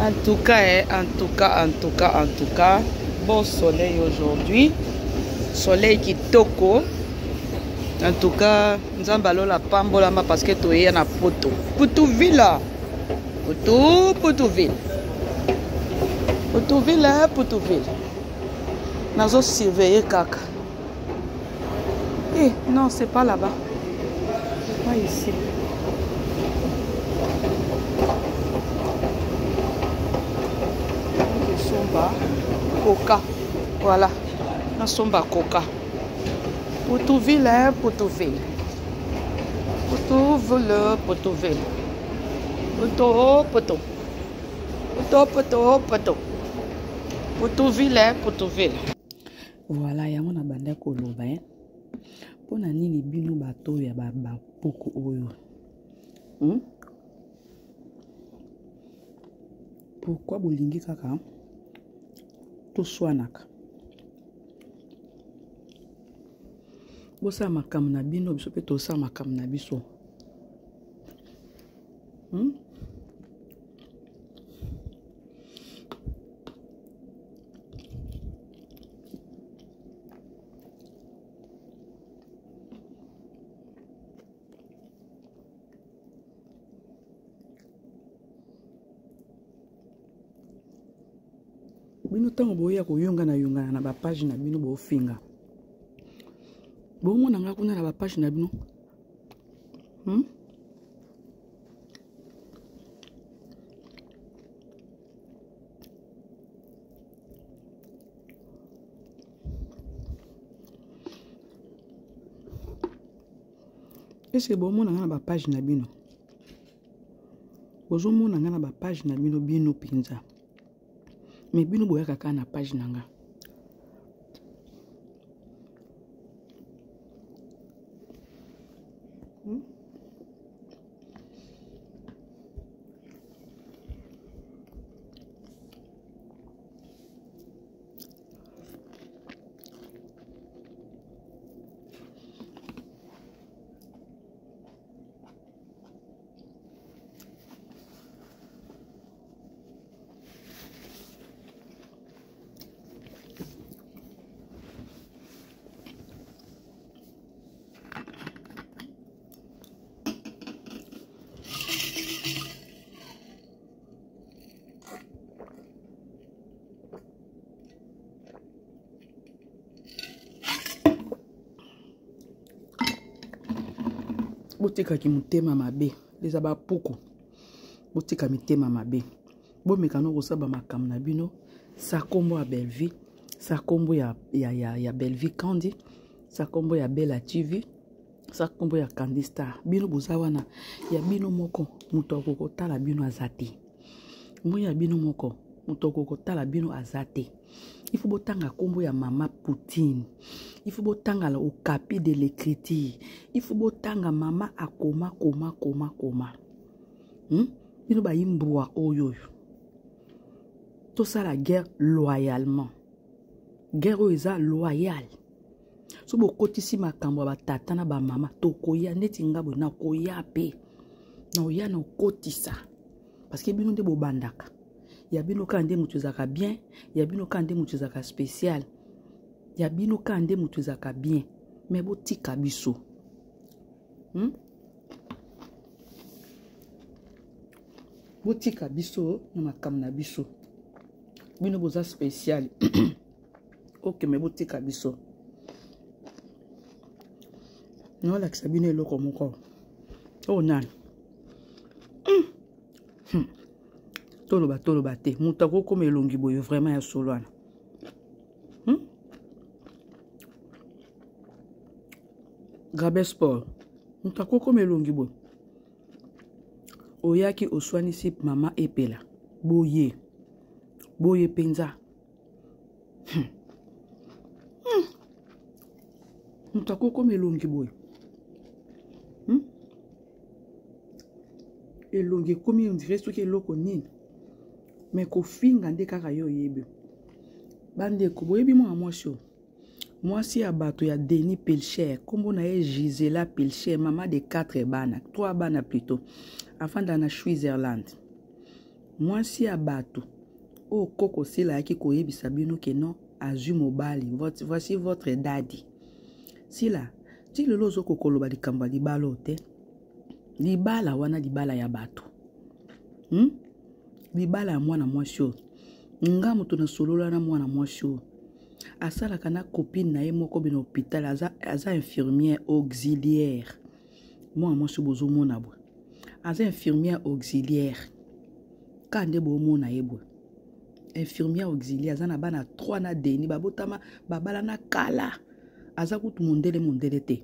En tout cas, bon soleil aujourd'hui. Soleil qui toko. En tout cas, nous avons la pambolama parce que tu es na poto. Poutouville. Poutouville. Poutouville. Nous avons surveillé caca. Eh, non, c'est pas là-bas. Pas ici. Coca, voilà, nous sommes à Coca. Poutouville, Poutouville. Poutouville. Poutouville. Voilà, il y a mon abandon koloba. Pour nani bino bateau ya ba poko oyo. Pourquoi bolingi kaka? Tout soinaka. Bosa makam na bino biso pe to sa makam na biso. Bino tango boya ko yonga na ba page na bino bo finga. Bo mona nga kuna na ba page na bino. Est-ce que bo mona nga na ba page na bino? Bozo mona nga na ba page na bino bino pinza. Mais bino boya kaka na page nanga. Botika ki mutema mabe les aba poko botika mitema mabe bo mekano kosaba makam na bino sa kombo ya Belleville sa kombo ya Belleville Candy sa kombo ya Bella TV sa kombo ya Candy Star bino bozawana ya bino moko muto kokotala bino azate mo ya bino moko muto kokotala bino azate. Il faut botanga kombo ya Mama Poutine. Il faut botanga la okapi de l'écriture. Il faut botanga Mama akoma. Bino ba imbwa oyo. Tout ça la guerre loyalement. Guerre eza loyal. So bo kotisi makambo ba tata na ba mama tokoya neti ngabo na koya pe. Na oya na kotisa. Parce que bino nde bo bandaka. Ya bino kande mutu zaka bien, ya bino kande mutu zaka spécial. Ya bino kande mutu zaka bien, mais botika biso. Botika biso na makam na biso. Bino boza spécial. OK, mais botika biso. Non la kisabine eloko moko. Oh nan. Toloba te. Moutako comme elongi boyo vraiment ya soloana. Grabe sport. Moutako comme elongi boyo. Oyaki oswani si mama epela. Boye penza. Moutako comme elongi boyo. Elongi comme on dirait ce que eloko nini. Mais ko finga nde kaka yo yebe. Bande ko boyebi moi sho. Moi si abato ya Denis Pelcher, kombo na ye Gisela Pelcher, maman de 4 bana, 3 bana plutôt. Afin dans Switzerland. mwasi ya bato o koko sila yaki koyebisa bino ke non azwi mobali voici votre daddy sila ti lelo ozokokoloba likambo ya libala ote libala wana libala ya bato libala ya mwana mwasi oyo nga moto na solola na mwana mwasi oyo asalaka na copine na ye moko bino hôpital aza infirmière auxiliaire mwana mwasi bozomona bwe aza infirmière auxiliaire ka nde bomona ye bwe infirmière auxiliaire aza na bana 3 na deni babotama babala na kala aza kutu mondele te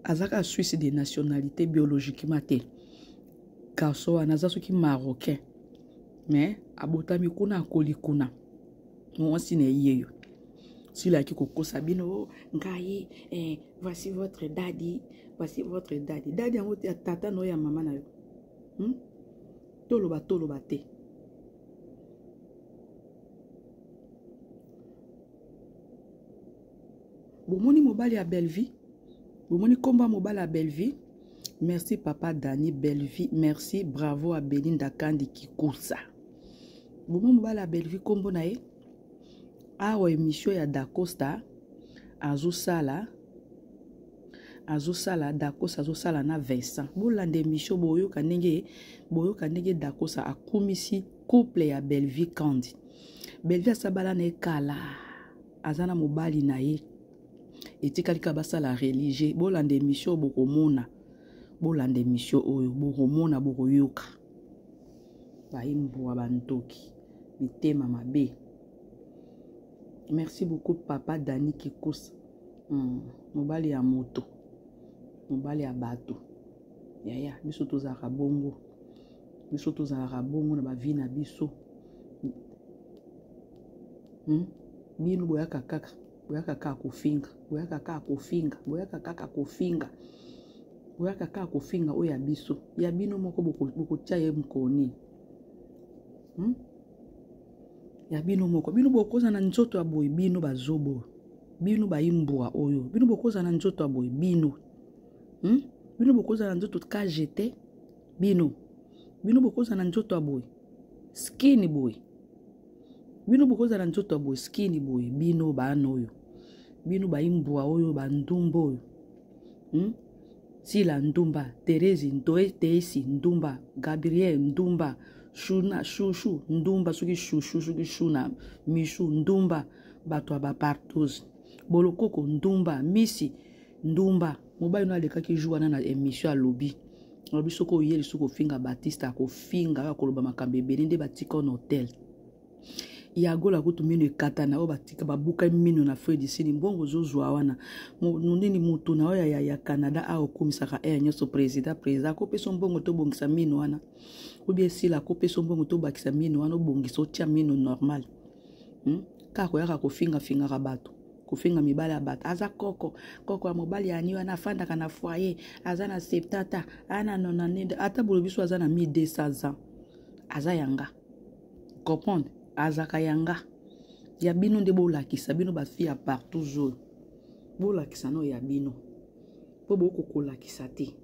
aza ka suisse de nationalité biologiquement te garçon wana aza soki marocain mais abotami kuna akoli kuna mwasi na ye yo sila ki kokosa bino ngai voici votre daddy daddy yango te tata no ya mama na yo toloba te bomoni mobali ya Belleville bomoni komba mobali ya Belleville merci papa Dani Belleville merci bravo à Belinda Kandi Kikusa bomoni mobali ya Belleville kombo na ye awa émission ya Dacosta azosala Dacosta azosala na Vincent bolanda émission boyoka ndenge Dacosta akumisi couple ya Belleville Kandi Belleville asabala na ekala azana mobali na ye etikalika basala religieux bolanda émission bokomona bolanda émission oyo bokomona bokoyoka baimbo bantoki mitema mabe. Merci beaucoup papa Dani Kikusa mobali ya moto mobali ya bato yaya biso tozalaka bongo na bavi na biso bino boyaka kaka kofinga oyo ya biso ya bino moko bokotia ye mkoni ya bino moko bino bokoza na nzoto ya boy bino bazobo bino baimbwa oyo bino bokoza na nzoto ya boy bino bino bokoza na nzoto KGT bino bokoza na nzoto ya boy skinny boy bino bokoza na nzoto ya boy skinny boy bino bana oyo bino baimbwa oyo bandumba oyo Sila Ndumba Terezi Teisi Ndumba Gabriel Ndumba Shuna Shushu Ndumba suki Shuna Mishu Ndumba Batwa Bapartouz Bolokoko Ndumba Misi Ndumba Mobile no aleka ki joue na émission à lobby lobi soko yeli soko finga Batista ko finga koloba makambe belinde batika na hotel yagola kutu mino katana o batika babuka mino na Fred Sini mbongo zozwa wana nini mutu na oya ya Canada a okumisaka nyoso president ko peso mbongo to bongisa mino wana obi sila ko peso mbongo to bakisa mino wana bongisa otia mino normal kako yaka ko finga ka bato kufinga mibali ya bato aza koko ya mobali ya niwa na fanda kana foyer aza na 70 ana 90 ata bolobiso aza na 1200 ans aza yanga comprendre azaka yanga ya bino nde bolakisa bino bafia partout zo bolakisa no ya bino po bokokolakisa te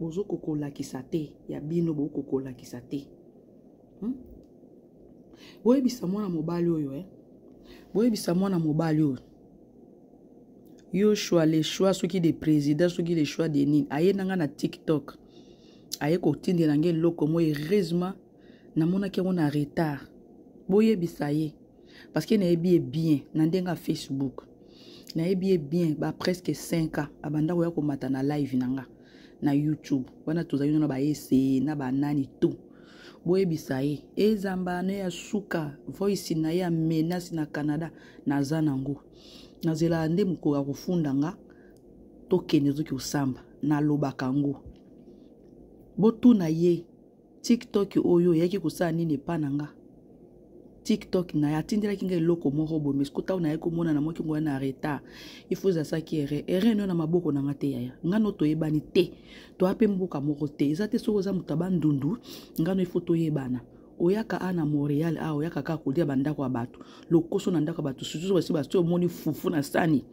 bozokokolakisa te ya bino bokokolakisa te boyebisa mwana mobali oyo boyebisa mwana mobali oyo yo choix les choix soki de président soki les choix de nini aye nanga na TikTok aye kotindela nge loko mo heureusement namonaki yango na retard boyebisa ye parce que nayebi bien na ndenga Facebook nayebi bien ba presque 5 ans abanda koya komata na live nanga na YouTube wana tozali na ba ese na ba nani tout boyebisa ye ezamba ne ya suka voice na ya menace na Canada na zanango nazela nde mko ya kufunda nga tokene zoki usamba na lobaka ngo botu na ye TikTok oyo yaki kusala nini pananga TikTok na yatindela kinga loko moko bo meskota na yeko mona na moki ngwa na retard il faut ça qui ere no na maboko na ngate yaya ngano to yebani te to ape mboka moko te ezate soko za mutaba ndundu ngano il faut to yebana oyaka ana Montréal a oyaka ka kolia bandako ya bato lokoso na ndako ya bato surtout basi bato moni fufu na sani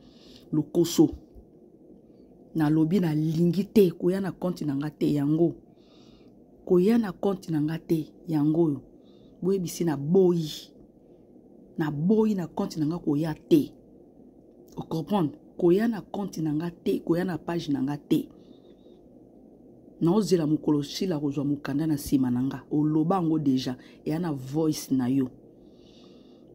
lokoso na lobi na lingi te koya na konti na ngate yango koya na compte na nga te yango boyebisi na boyi na compte na nga koya te o comprendre koya na compte na nga te koya na page na nga te na ozela mokolo sila kozwa mokanda na sima na nga oloba yango deja eya na voice na yo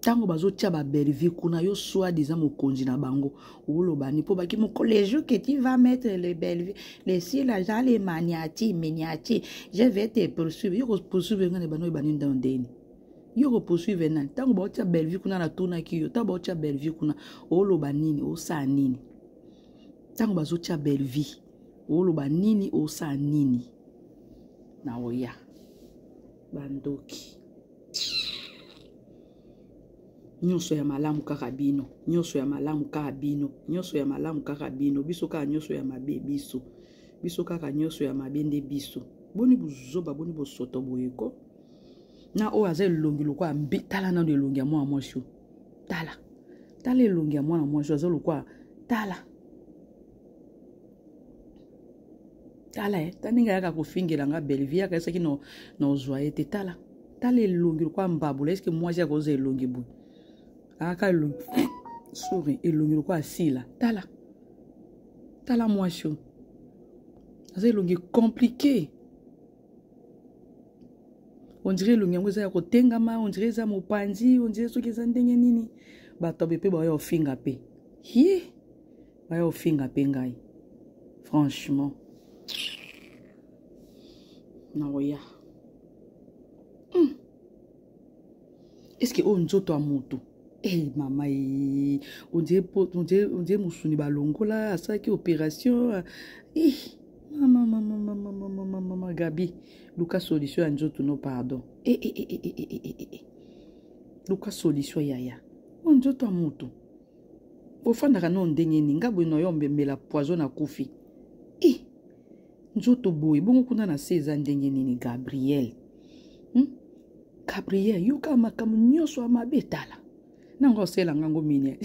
tango bazotia ba Bellevue kuna yo soit déjà mokonzi na bango oloba ni po baki mokolo les jours que tu vas mettre le Bellevue les si la gens les miniati je vais te poursuivre yo poursuivre ngane bano bani ndondeni yo poursuivre nan tango baotia Bellevue kuna na tuna kiyo tango baotia Bellevue kuna oloba nini osa nini tango bazotia Bellevue oloba nini osa nini na oya bandoki nyonso ya malamu kaka bino nyonso ya malamu kaka bino nyonso ya malamu kaka bino biso kaka nyonso ya mabe biso kaka nyonso ya mabe nde biso boni buzoba boni bosoto boyeko na o aza elongi lokwa mbi tala na elongi ya mwana mwasi tala elongi ya mwana mwasi aza lokwa tala taninga yaka kofingela nga Bellevue yaka esaki no ozwa ete tala elongi lokwa mbabula eske mwasi akoza elongi boye aka elongi sorry elongi lokwa asila tala mwasi aza elongi compliqué on dirait elongi yango eza ya kotengama on dirait eza mopanzi on dirait soki eza ndenge nini bato bepe baya ofinga pe baya ofinga pe ngai franchement naoya est-ce que on nzoto a moto mama on dirait musuni balongola asalaki opération mama Gabi luka solution ya nzoto no pardon luka solution yaya on nzoto a moto ofandaka no ndenge ni ngabo no yo mbemela poison na kufi nzoto boy bongo kuna na seza ndenge nini Gabriel yoka makamu nyonso amabe tala nango osela ngango mine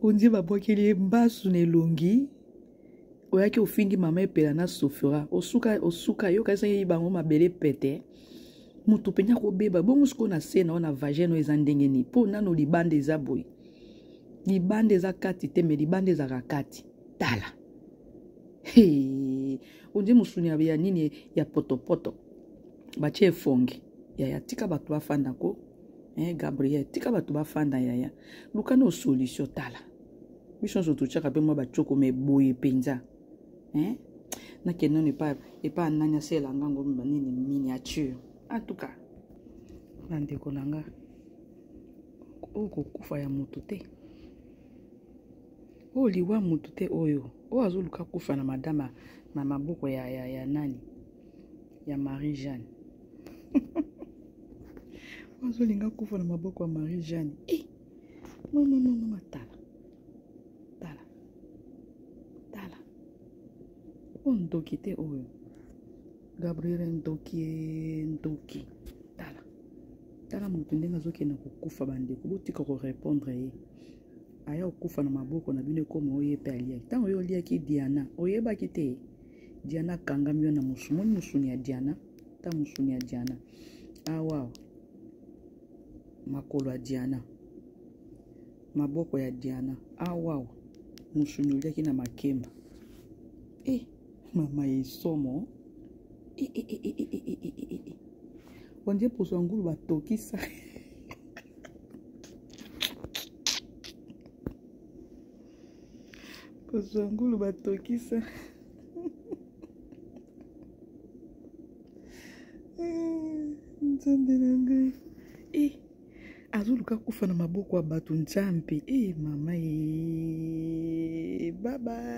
onzie babwakeli mbasu na elongi oyaki ofingi mama epela na sofura osuka yoka esangi bango mabele pete mutu penya kobeba bongo siko na se na ona vagin eza ndenge ni po nano libanda eza boy libanda eza kati te me libanda ezaka kati tala onzie musuni ya nini ya potopoto batie efongi yaya tika bato bafanda ko Gabriel tika bato bafanda yaya luka no solution tala biso nso tuchaka pe mwa bachoko me boye penza na kenon epa nani asela ngango nini miniature en tout cas bandeko nanga okokufa ya moto te liwa moto te oyo azoluka kufa na madama na maboko ya nani ya Marie Jeanne azolinga kufa na maboko ya Marie Jeanne mama tala ndoki te oyo Gabriel ndoki tala moto ndenge azokenda kokufa bandeko botika korépondre ye aya okufa na maboko na bino ekoma oye pe aliaki ntango oyo oliaki Diana oyebaki te Diana akangami yo na musumoni musuni ya Diana ta musuni ya Diana awa makolo ya Diana maboko ya Diana awa musuni oliaki na makemba mama esomo ondie poso ya ngulu batokisa poso ya ngulu batokisa nzambe na ngai azoluka kufa na maboko ya bato nzambe mama baba